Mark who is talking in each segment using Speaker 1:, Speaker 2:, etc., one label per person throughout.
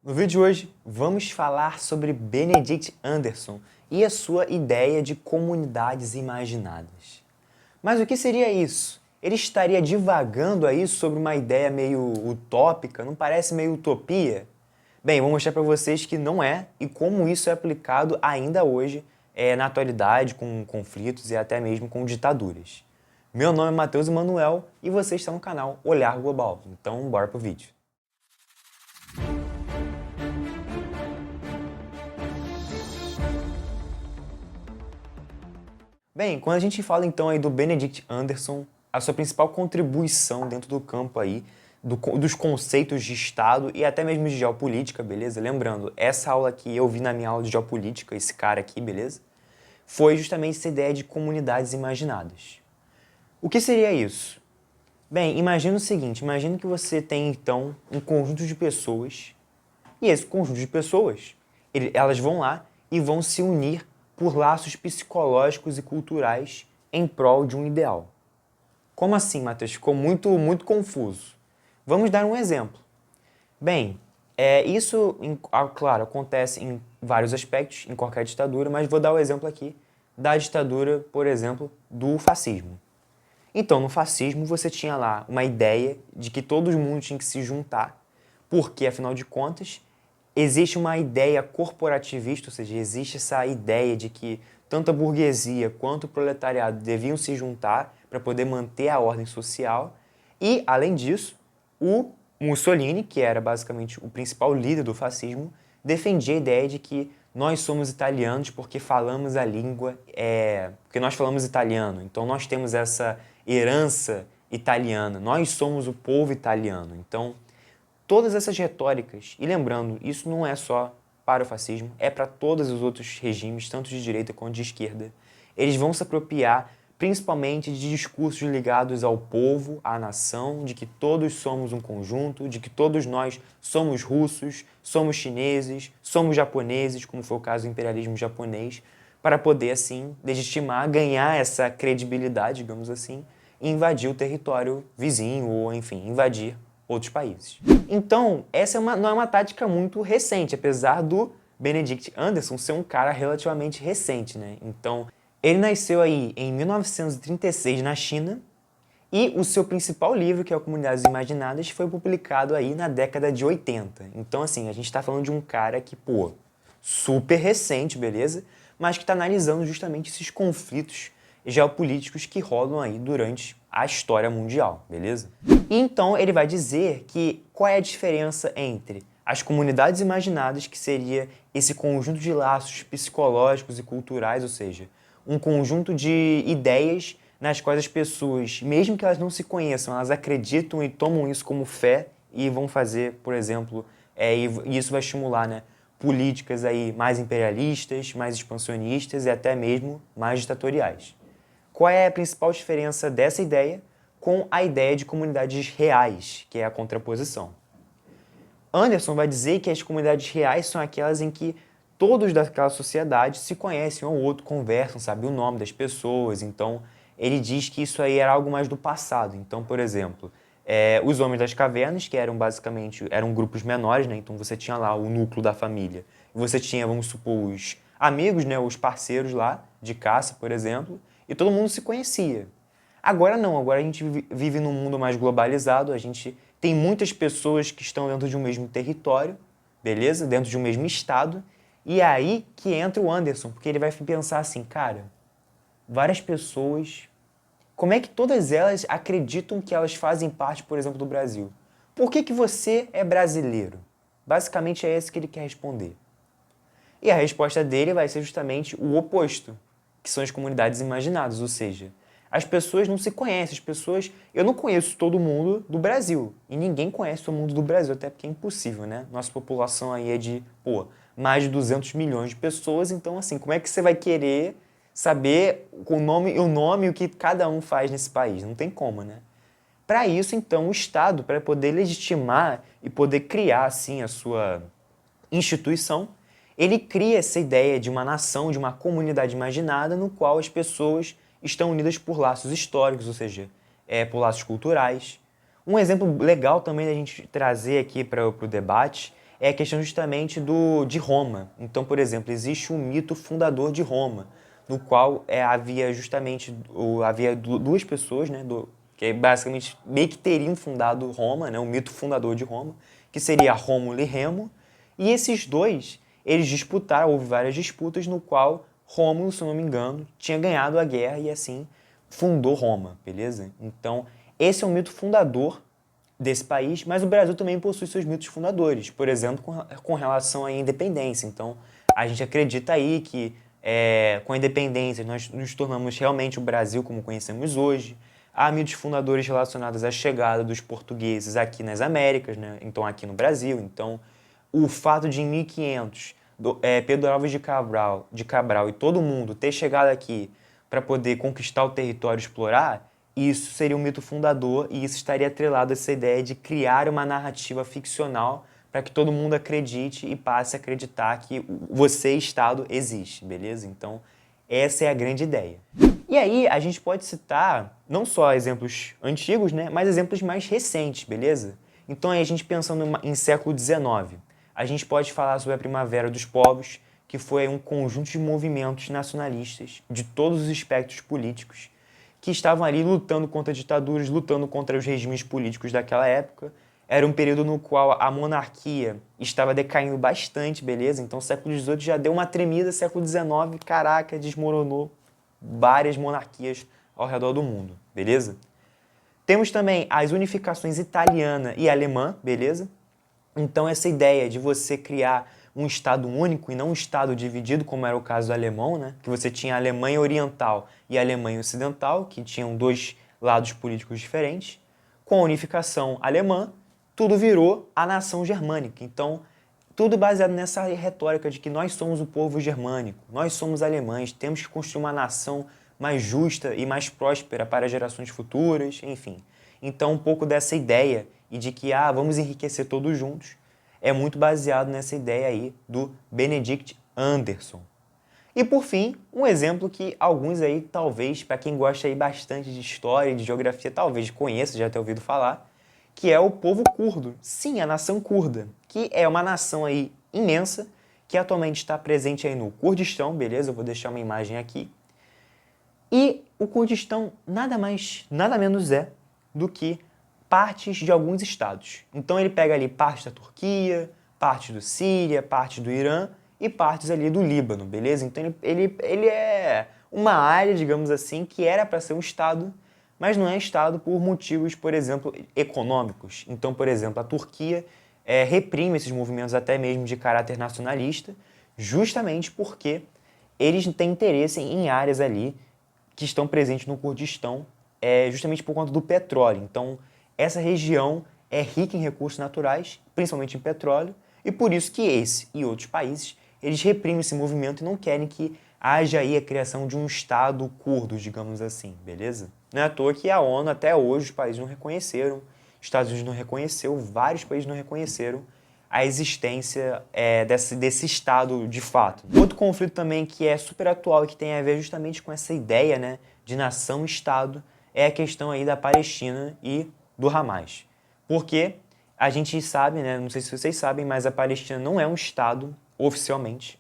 Speaker 1: No vídeo de hoje, vamos falar sobre Benedict Anderson e a sua ideia de comunidades imaginadas. Mas o que seria isso? Ele estaria divagando aí sobre uma ideia meio utópica? Não parece meio utopia? Bem, vou mostrar para vocês que não é e como isso é aplicado ainda hoje na atualidade com conflitos e até mesmo com ditaduras. Meu nome é Matheus Emanuel e você está no canal Olhar Global. Então, bora pro vídeo. Bem, quando a gente fala então aí do Benedict Anderson, a sua principal contribuição dentro do campo aí dos conceitos de Estado e até mesmo de geopolítica, beleza? Lembrando, essa aula aqui eu vi na minha aula de geopolítica, esse cara aqui, beleza? Foi justamente essa ideia de comunidades imaginadas. O que seria isso? Bem, imagina o seguinte, imagina que você tem então um conjunto de pessoas e esse conjunto de pessoas, elas vão lá e vão se unir por laços psicológicos e culturais em prol de um ideal. Como assim, Matheus? Ficou muito confuso. Vamos dar um exemplo. Bem, isso, claro, acontece em vários aspectos, em qualquer ditadura, mas vou dar o exemplo aqui da ditadura, por exemplo, do fascismo. Então, no fascismo, você tinha lá uma ideia de que todo mundo tinha que se juntar, porque, afinal de contas, existe uma ideia corporativista, ou seja, existe essa ideia de que tanto a burguesia quanto o proletariado deviam se juntar para poder manter a ordem social. E, além disso, o Mussolini, que era basicamente o principal líder do fascismo, defendia a ideia de que nós somos italianos porque falamos a língua, porque nós falamos italiano, então nós temos essa herança italiana, nós somos o povo italiano. Então, todas essas retóricas, e lembrando, isso não é só para o fascismo, é para todos os outros regimes, tanto de direita quanto de esquerda, eles vão se apropriar principalmente de discursos ligados ao povo, à nação, de que todos somos um conjunto, de que todos nós somos russos, somos chineses, somos japoneses, como foi o caso do imperialismo japonês, para poder, assim, legitimar, ganhar essa credibilidade, digamos assim, e invadir o território vizinho ou, enfim, invadir outros países. Então, essa não é uma tática muito recente, apesar do Benedict Anderson ser um cara relativamente recente, né? Então, ele nasceu aí em 1936 na China e o seu principal livro, que é o Comunidades Imaginadas, foi publicado aí na década de 80. Então, assim, a gente está falando de um cara que, pô, super recente, beleza? Mas que está analisando justamente esses conflitos geopolíticos que rolam aí durante a história mundial, beleza? E então ele vai dizer que qual é a diferença entre as comunidades imaginadas, que seria esse conjunto de laços psicológicos e culturais, ou seja, um conjunto de ideias nas quais as pessoas, mesmo que elas não se conheçam, elas acreditam e tomam isso como fé e vão fazer, por exemplo, e isso vai estimular, né, políticas aí mais imperialistas, mais expansionistas e até mesmo mais ditatoriais. Qual é a principal diferença dessa ideia com a ideia de comunidades reais, que é a contraposição? Anderson vai dizer que as comunidades reais são aquelas em que todos daquela sociedade se conhecem um ao outro, conversam, sabem o nome das pessoas. Então, ele diz que isso aí era algo mais do passado. Então, por exemplo, os homens das cavernas, que eram basicamente grupos menores, né? Então você tinha lá o núcleo da família. E você tinha, vamos supor, os amigos, né? Os parceiros lá de caça, por exemplo, e todo mundo se conhecia. Agora não, agora a gente vive num mundo mais globalizado, a gente tem muitas pessoas que estão dentro de um mesmo território, beleza? Dentro de um mesmo estado, e é aí que entra o Anderson, porque ele vai pensar assim, cara, várias pessoas, como é que todas elas acreditam que elas fazem parte, por exemplo, do Brasil? Por que que você é brasileiro? Basicamente é esse que ele quer responder. E a resposta dele vai ser justamente o oposto, que são as comunidades imaginadas, ou seja, as pessoas não se conhecem, eu não conheço todo mundo do Brasil, e ninguém conhece todo mundo do Brasil, até porque é impossível, né? Nossa população aí é de, mais de 200 milhões de pessoas, então assim, como é que você vai querer saber o nome e o que cada um faz nesse país? Não tem como, né? Para isso, então, o Estado, para poder legitimar e poder criar, assim, a sua instituição, ele cria essa ideia de uma nação, de uma comunidade imaginada, no qual as pessoas estão unidas por laços históricos, ou seja, por laços culturais. Um exemplo legal também da gente trazer aqui para o debate é a questão justamente de Roma. Então, por exemplo, existe um mito fundador de Roma, no qual havia justamente duas pessoas, né, que basicamente meio que teriam fundado Roma, né, o mito fundador de Roma, que seria Rômulo e Remo, e esses dois, eles disputaram, houve várias disputas, no qual Rômulo, se eu não me engano, tinha ganhado a guerra e assim fundou Roma, beleza? Então, esse é o mito fundador desse país, mas o Brasil também possui seus mitos fundadores, por exemplo, com relação à independência. Então, a gente acredita aí que com a independência nós nos tornamos realmente o Brasil como conhecemos hoje. Há mitos fundadores relacionados à chegada dos portugueses aqui nas Américas, né? Então aqui no Brasil. Então, o fato de em 1500 Pedro Álvares de Cabral e todo mundo ter chegado aqui para poder conquistar o território e explorar, isso seria um mito fundador e isso estaria atrelado a essa ideia de criar uma narrativa ficcional para que todo mundo acredite e passe a acreditar que você, Estado, existe, beleza? Então, essa é a grande ideia. E aí, a gente pode citar não só exemplos antigos, né, mas exemplos mais recentes, beleza? Então, aí, a gente pensando em século XIX, a gente pode falar sobre a Primavera dos Povos, que foi um conjunto de movimentos nacionalistas de todos os espectros políticos que estavam ali lutando contra ditaduras, lutando contra os regimes políticos daquela época. Era um período no qual a monarquia estava decaindo bastante, beleza? Então, o século XVIII já deu uma tremida, século XIX, caraca, desmoronou várias monarquias ao redor do mundo, beleza? Temos também as unificações italiana e alemã, beleza? Então, essa ideia de você criar um Estado único e não um Estado dividido, como era o caso do alemão, né? Que você tinha a Alemanha Oriental e a Alemanha Ocidental, que tinham dois lados políticos diferentes. Com a unificação alemã, tudo virou a nação germânica. Então, tudo baseado nessa retórica de que nós somos o povo germânico, nós somos alemães, temos que construir uma nação mais justa e mais próspera para gerações futuras, enfim. Então, um pouco dessa ideia e de que, vamos enriquecer todos juntos, é muito baseado nessa ideia aí do Benedict Anderson. E por fim, um exemplo que alguns aí, talvez, para quem gosta aí bastante de história e de geografia, talvez conheça, já tenha ouvido falar, que é o povo curdo. Sim, a nação curda, que é uma nação aí imensa, que atualmente está presente aí no Kurdistão, beleza? Eu vou deixar uma imagem aqui. E o Kurdistão nada mais, nada menos é do que partes de alguns estados. Então ele pega ali parte da Turquia, parte do Síria, parte do Irã e partes ali do Líbano, beleza? Então ele é uma área, digamos assim, que era para ser um estado, mas não é estado por motivos, por exemplo, econômicos. Então, por exemplo, a Turquia reprime esses movimentos até mesmo de caráter nacionalista, justamente porque eles têm interesse em áreas ali que estão presentes no Kurdistão, justamente por conta do petróleo. Então, essa região é rica em recursos naturais, principalmente em petróleo, e por isso que esse e outros países, eles reprimem esse movimento e não querem que haja aí a criação de um Estado curdo, digamos assim, beleza? Não é à toa que a ONU, até hoje, os países não reconheceram, Estados Unidos não reconheceu, vários países não reconheceram a existência desse Estado de fato. Outro conflito também que é super atual e que tem a ver justamente com essa ideia, né, de nação-Estado é a questão aí da Palestina e do Hamas. Porque a gente sabe, né, não sei se vocês sabem, mas a Palestina não é um Estado oficialmente.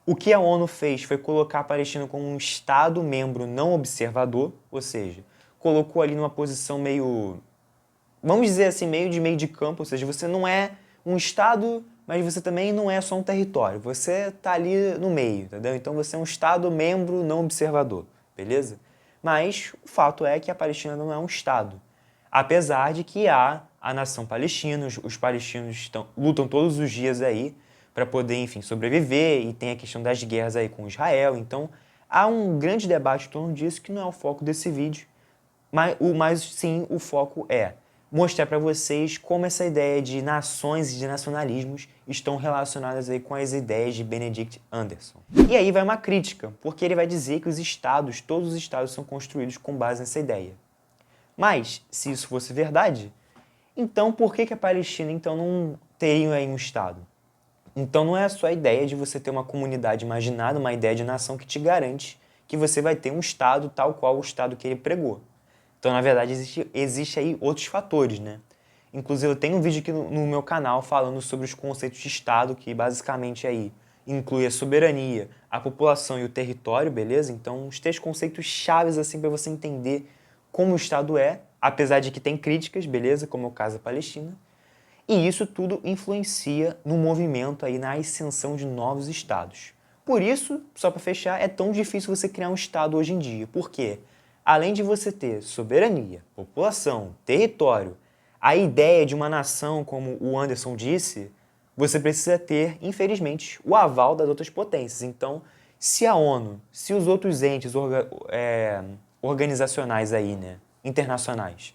Speaker 1: O que a ONU fez foi colocar a Palestina como um Estado-membro não observador, ou seja, colocou ali numa posição meio, vamos dizer assim, meio de campo, ou seja, você não é um Estado, mas você também não é só um território, você está ali no meio, entendeu? Então você é um Estado-membro não observador, beleza? Mas o fato é que a Palestina não é um Estado. Apesar de que há a nação palestina, os palestinos lutam todos os dias aí para poder, enfim, sobreviver e tem a questão das guerras aí com Israel. Então, há um grande debate em torno disso que não é o foco desse vídeo, mas sim o foco é mostrar para vocês como essa ideia de nações e de nacionalismos estão relacionadas aí com as ideias de Benedict Anderson. E aí vai uma crítica, porque ele vai dizer que os estados, todos os estados são construídos com base nessa ideia. Mas, se isso fosse verdade, então por que a Palestina então não teria aí um Estado? Então não é só a ideia de você ter uma comunidade imaginada, uma ideia de nação que te garante que você vai ter um Estado tal qual o Estado que ele pregou. Então, na verdade, existe aí outros fatores, né? Inclusive, eu tenho um vídeo aqui no meu canal falando sobre os conceitos de Estado, que basicamente aí inclui a soberania, a população e o território, beleza? Então, os 3 conceitos chaves assim para você entender como o Estado é, apesar de que tem críticas, beleza? Como é o caso da Palestina. E isso tudo influencia no movimento aí, na ascensão de novos estados. Por isso, só para fechar, é tão difícil você criar um estado hoje em dia. Por quê? Além de você ter soberania, população, território, a ideia de uma nação, como o Anderson disse, você precisa ter, infelizmente, o aval das outras potências. Então, se a ONU, se os outros entes organizacionais aí, né, internacionais,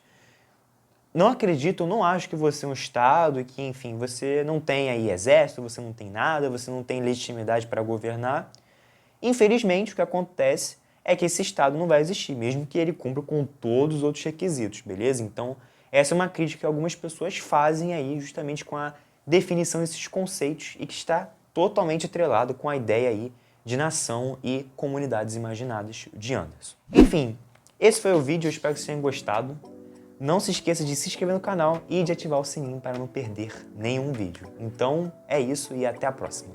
Speaker 1: não acredito, não acho que você é um Estado e que, enfim, você não tem aí exército, você não tem nada, você não tem legitimidade para governar. Infelizmente, o que acontece é que esse Estado não vai existir, mesmo que ele cumpra com todos os outros requisitos, beleza? Então, essa é uma crítica que algumas pessoas fazem aí justamente com a definição desses conceitos e que está totalmente atrelado com a ideia aí de nação e comunidades imaginadas de Anderson. Enfim, esse foi o vídeo, eu espero que vocês tenham gostado. Não se esqueça de se inscrever no canal e de ativar o sininho para não perder nenhum vídeo. Então é isso e até a próxima.